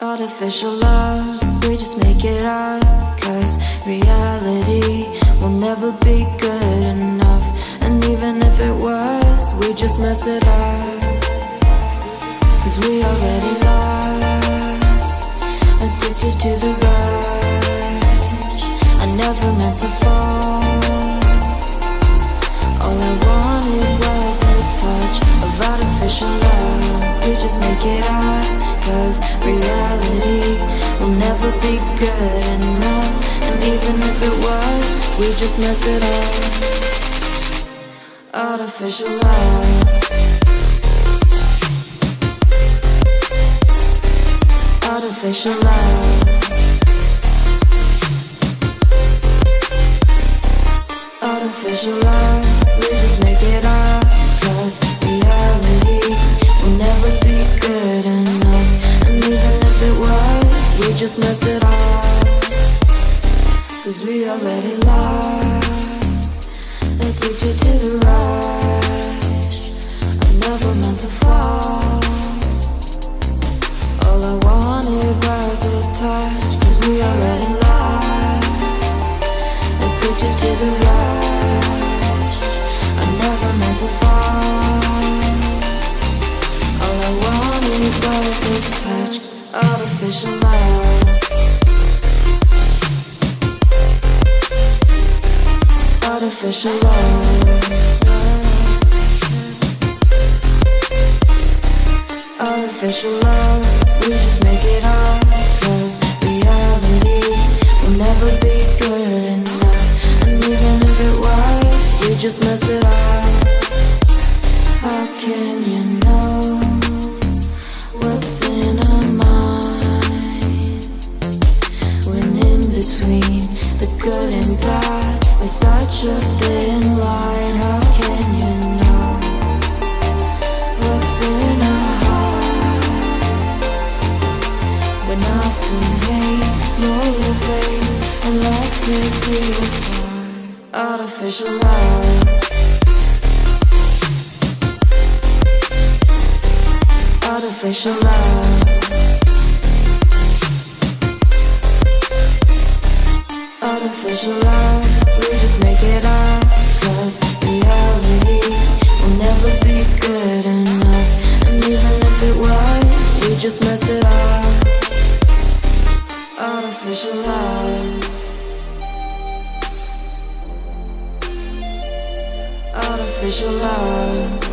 Artificial love, we just make it up, 'cause reality will never be good enough. And even if it was, we just mess it up, 'cause we already lost, addicted to the rush. I never meant to fall, all I wanted was a touch of artificial love. We just make it up, 'cause reality will never be good enough. And even if it was, we just mess it up. Artificial love, artificial love, artificial love. We just make it up, 'cause reality will never be good enough. And even if it was, we just mess it up, 'cause we already lost, addicted to the rush. I never meant to fall, all I wanted was a touch, 'cause we already lost, addicted to the rush. I never meant to fall, all I wanted was a touch. Artificial love, artificial love, artificial love. We just make it up, 'cause reality will never be good enough. And even if it was, we just mess it up. How can you know what's in our mind, when in between the good and bad there's such a thin line? How can you know what's in our heart, when often hate motivates and love tears you apart? Artificial love, artificial love, artificial love. We just make it up, 'cause reality will never be good enough. And even if it was, we just mess it up. Artificial love, artificial love.